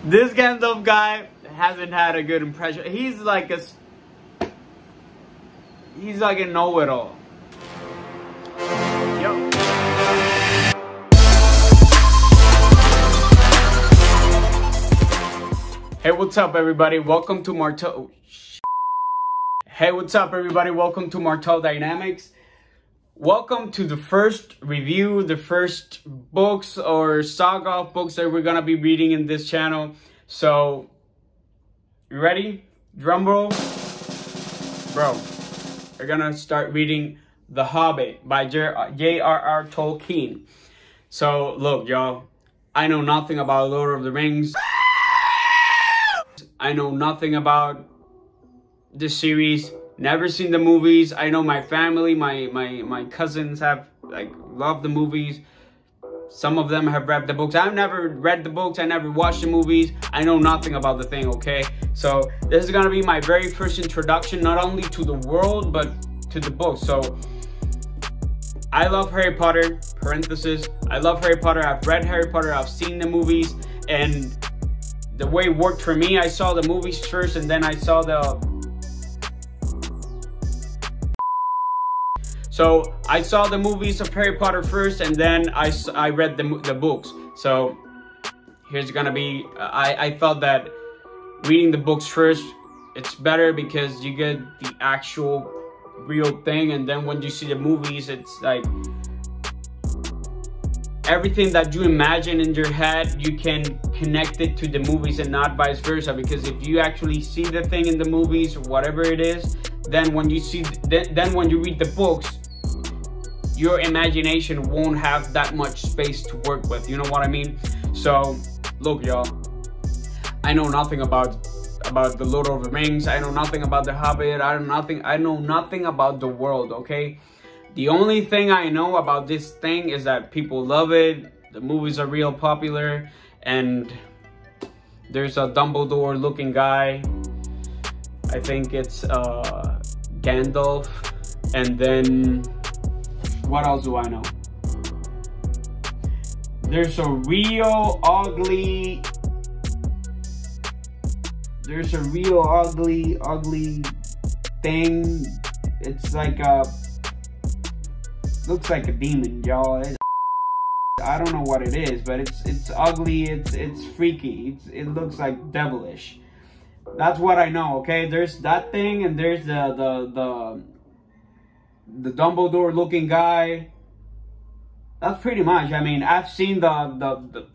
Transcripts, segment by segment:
This Gandalf guy hasn't had a good impression. He's like a know-it-all. Yo. Hey, what's up, everybody? Welcome to Martel. Hey, what's up, everybody? Welcome to Martel Dynamics. Welcome to the first review, the first books or saga of books that we're gonna be reading in this channel. So, you ready? Drum roll. Bro, we're gonna start reading The Hobbit by J.R.R. Tolkien. So, look, y'all. I know nothing about Lord of the Rings. I know nothing about this series. Never seen the movies. I know my family, my cousins have loved the movies. Some of them have read the books. I've never read the books. I never watched the movies. I know nothing about the thing, okay? So this is gonna be my very first introduction, not only to the world, but to the book. So I love Harry Potter, parenthesis. I love Harry Potter. I've read Harry Potter. I've seen the movies. And the way it worked for me, I saw the movies first and then I saw So I saw the movies of Harry Potter first, and then I read the books. So here's gonna be, I thought that reading the books first, it's better because you get the actual real thing, and then when you see the movies, it's like everything that you imagine in your head, you can connect it to the movies and not vice versa. Because if you actually see the thing in the movies, whatever it is, then when you then when you read the books, your imagination won't have that much space to work with. You know what I mean? So look, y'all, I know nothing about the Lord of the Rings. I know nothing about the Hobbit. I know nothing about the world, okay? The only thing I know about this thing is that people love it. The movies are real popular, and there's a Dumbledore looking guy. I think it's Gandalf. And then what else do I know? There's a real ugly thing. It's like looks like a demon, y'all. I don't know what it is, but it's ugly. It's freaky. It looks like devilish. That's what I know. Okay, there's that thing, and there's the Dumbledore looking guy. That's pretty much. I mean, I've seen the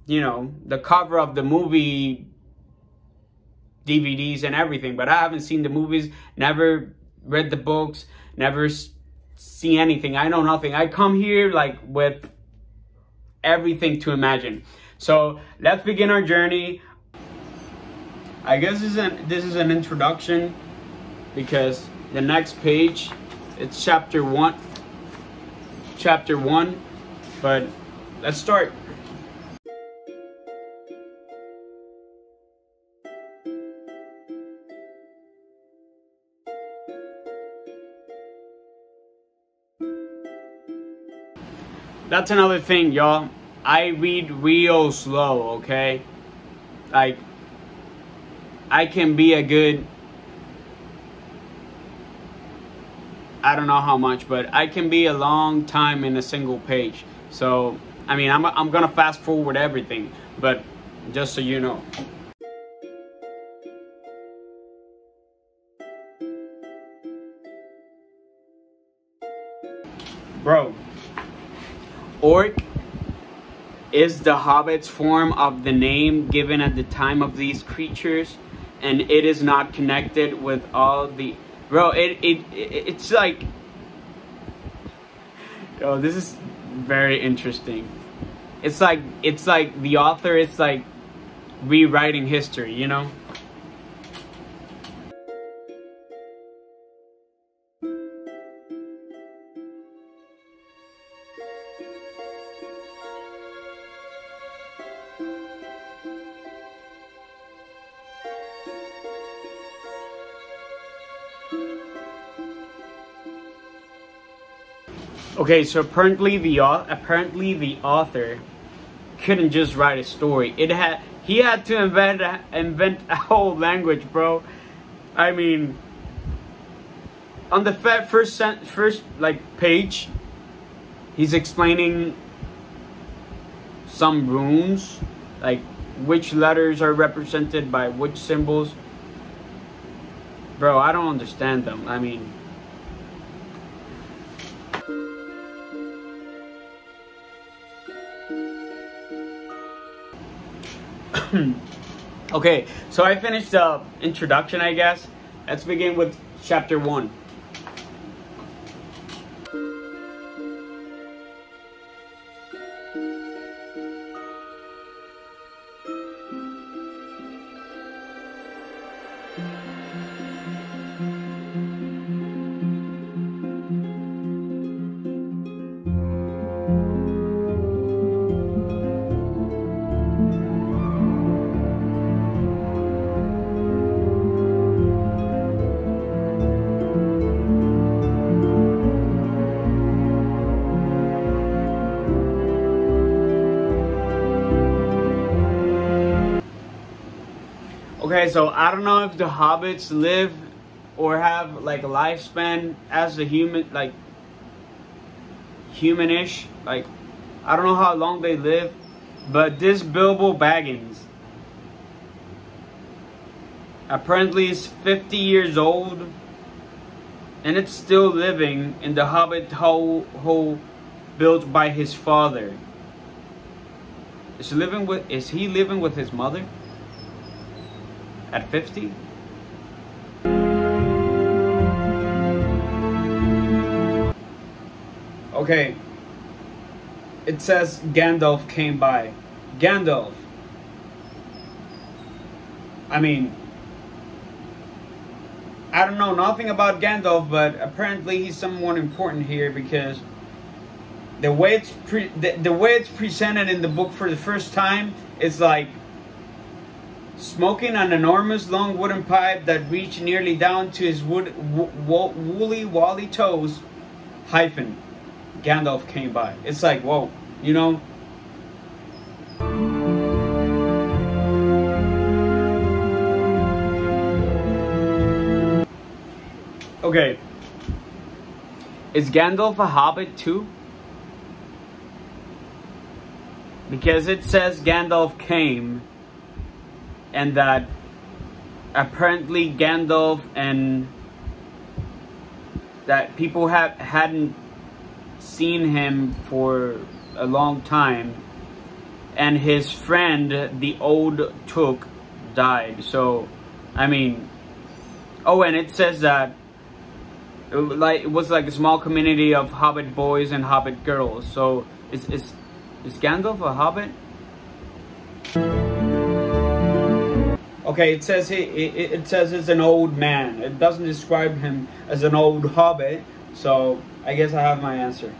you know, the cover of the movie DVDs and everything, but I haven't seen the movies, never read the books, never see anything. I know nothing. I come here like with everything to imagine. So let's begin our journey. I guess this is an introduction, because the next page, it's chapter one, but let's start. That's another thing, y'all. I read real slow, okay? Like, I can be a good, I don't know how much, but I can be a long time in a single page. So, I mean, I'm gonna fast forward everything, but just so you know. Bro, orc is the Hobbit's form of the name given at the time of these creatures, and it is not connected with all the... Bro, it's like... Yo, this is very interesting. It's like the author is like rewriting history, you know? Okay, so apparently the author couldn't just write a story. He had to invent a whole language, bro. I mean, on the first like page, he's explaining some runes, like which letters are represented by which symbols. Bro, I don't understand them. I mean, okay, so I finished the introduction, I guess. Let's begin with chapter 1. Okay, so I don't know if the hobbits live or have like a lifespan as a human, like humanish. Like, I don't know how long they live, but this Bilbo Baggins apparently is 50 years old, and it's still living in the Hobbit hole built by his father. Is he living with his mother? At 50? Okay. It says Gandalf came by. Gandalf. I mean, I don't know nothing about Gandalf, but apparently he's someone important here, because the way it's presented in the book for the first time is like smoking an enormous long wooden pipe that reached nearly down to his woolly wally toes, hyphen, Gandalf came by. It's like, whoa, you know? Okay. Is Gandalf a hobbit too? Because it says Gandalf came, and that apparently Gandalf and that people hadn't seen him for a long time, and his friend, the old Took, died. So, I mean, oh, and it says that it was like a small community of hobbit boys and hobbit girls. So, is Gandalf a hobbit? Okay, it says it says it's an old man. It doesn't describe him as an old hobbit, so I guess I have my answer.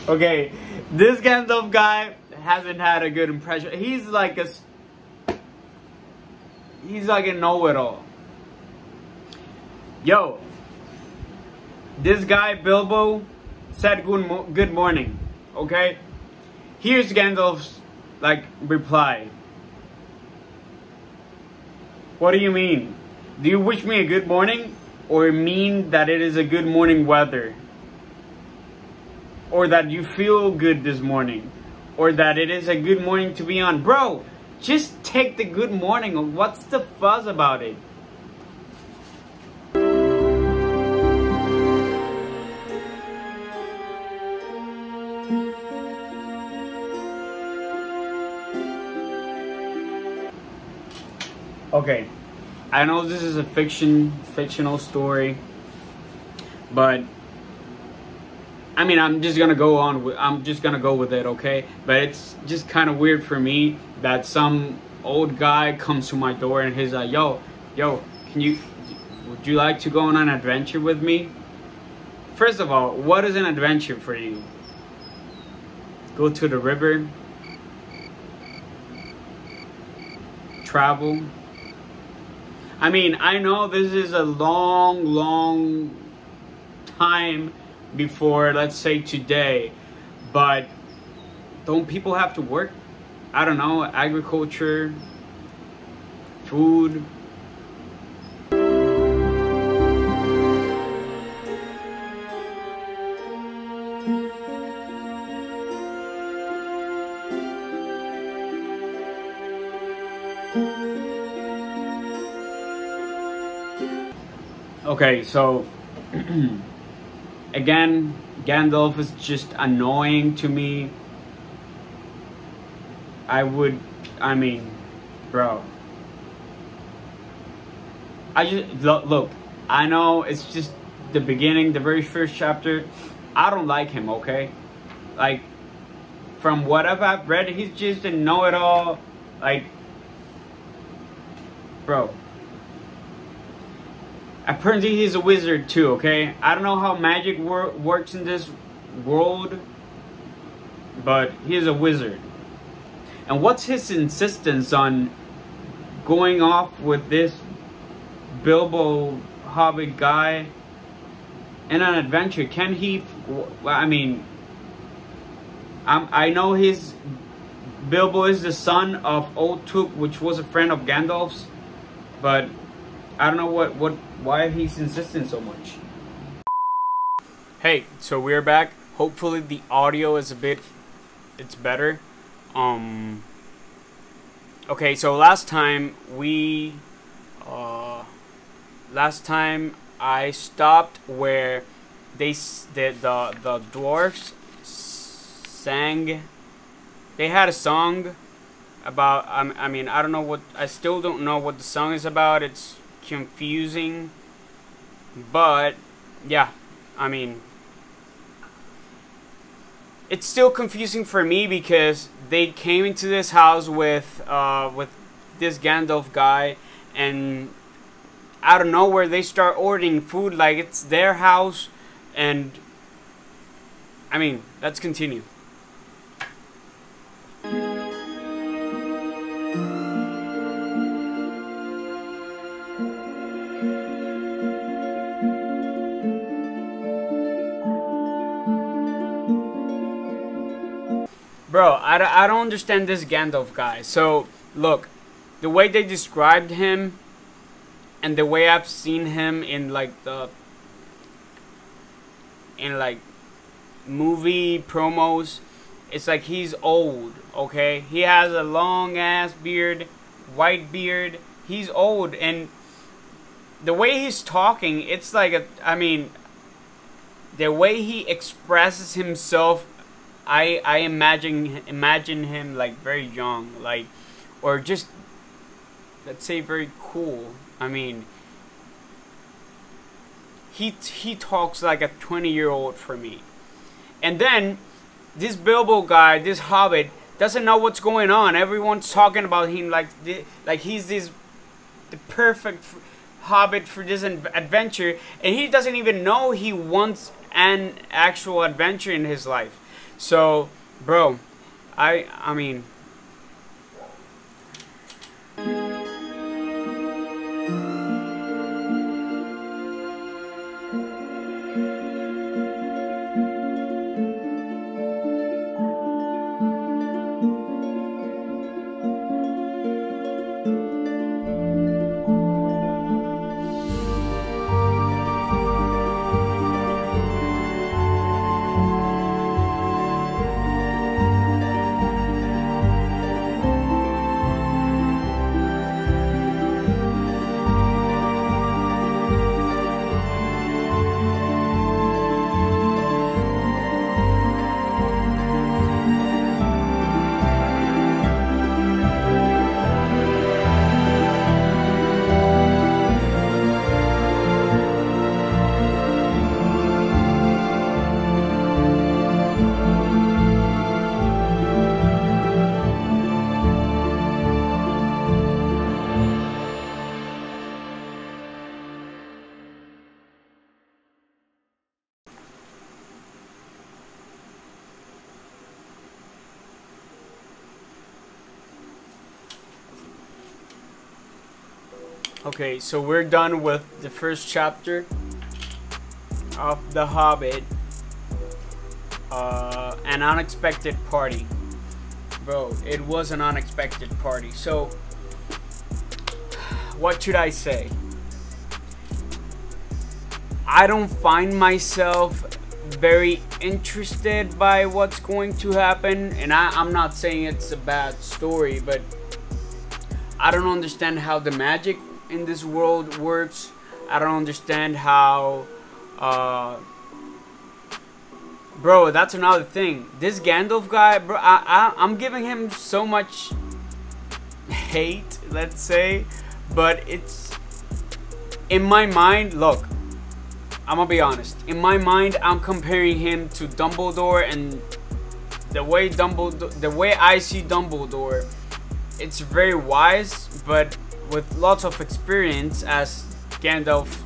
Okay, this Gandalf guy hasn't had a good impression. He's like a know-it-all. Yo, this guy Bilbo said good morning, okay? Here's Gandalf's reply. What do you mean? Do you wish me a good morning, or mean that it is a good morning weather? Or that you feel good this morning? Or that it is a good morning to be on? Bro, just take the good morning. What's the fuss about it? Okay, I know this is a fictional story, but I mean, I'm just gonna go with it, okay? But it's just kind of weird for me that some old guy comes to my door and he's like, yo, would you like to go on an adventure with me? First of all, what is an adventure for you? Go to the river, travel. I mean, I know this is a long time before, let's say, today, but don't people have to work? I don't know, agriculture, food. Okay, so again, Gandalf is just annoying to me. I mean, bro. Look, I know it's just the beginning, the very first chapter. I don't like him, okay? Like, from whatever I've read, he's just a know-it-all. Like, bro. Apparently he's a wizard too, okay? I don't know how magic works in this world, but he's a wizard. And what's his insistence on going off with this Bilbo Hobbit guy in an adventure? Can he, I mean, I know Bilbo is the son of Old Took, which was a friend of Gandalf's, but I don't know why he's insisting so much. Hey, so we're back. Hopefully the audio is it's better. Okay, so last time I stopped where the dwarfs sang. They had a song about, I mean, I don't know I still don't know what the song is about. It's confusing, but yeah, I mean, it's still confusing for me because they came into this house with this Gandalf guy, and out of nowhere they start ordering food like it's their house. And I mean, let's continue. Bro, I don't understand this Gandalf guy. So, look, the way they described him and the way I've seen him in like movie promos, it's like he's old, okay? He has a long ass beard, white beard. He's old, and the way he's talking, it's like I mean, the way he expresses himself, I imagine him like very young, like, or just, let's say, very cool. I mean, he talks like a 20-year-old for me. And then this Bilbo guy, this Hobbit, doesn't know what's going on. Everyone's talking about him like he's the perfect Hobbit for this adventure, and he doesn't even know he wants an actual adventure in his life. So, bro, I mean, Okay, so we're done with the first chapter of The Hobbit. An unexpected party. Bro, it was an unexpected party. So, what should I say? I don't find myself very interested by what's going to happen, and I'm not saying it's a bad story, but I don't understand how the magic in this world works. I don't understand how bro, that's another thing. This Gandalf guy, bro, I'm giving him so much hate, let's say, but it's in my mind. Look, I'm gonna be honest. In my mind, I'm comparing him to Dumbledore, and the way I see Dumbledore, it's very wise, but with lots of experience, as Gandalf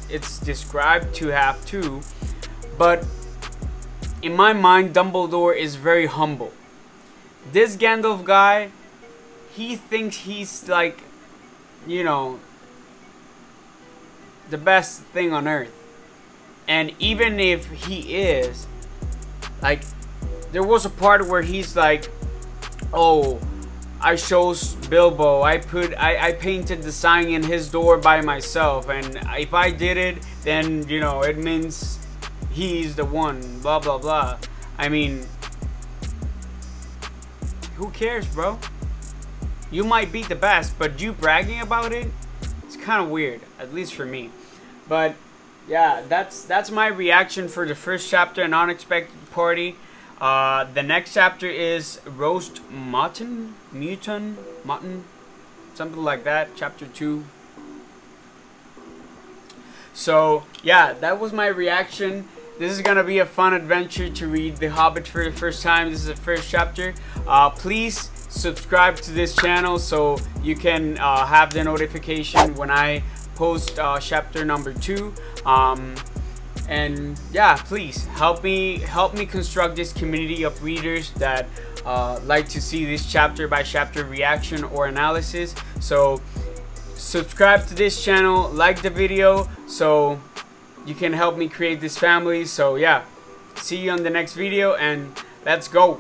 it's described to have too. But in my mind, Dumbledore is very humble. This Gandalf guy, he thinks he's like, you know, the best thing on earth. And even if he is, like, there was a part where he's like, oh, I chose Bilbo, I painted the sign in his door by myself, and if I did it, then, you know, it means he's the one, blah blah blah. I mean, who cares, bro? You might be the best, but you bragging about it, it's kind of weird, at least for me. But yeah, that's my reaction for the first chapter, An Unexpected Party. The next chapter is Roast Mutton, something like that, chapter 2. So yeah, that was my reaction. This is gonna be a fun adventure to read The Hobbit for the first time. This is the first chapter. Please subscribe to this channel so you can have the notification when I post chapter number 2. And yeah, please help me construct this community of readers that like to see this chapter by chapter reaction or analysis. So subscribe to this channel, like the video, so you can help me create this family. So yeah, see you on the next video, and let's go.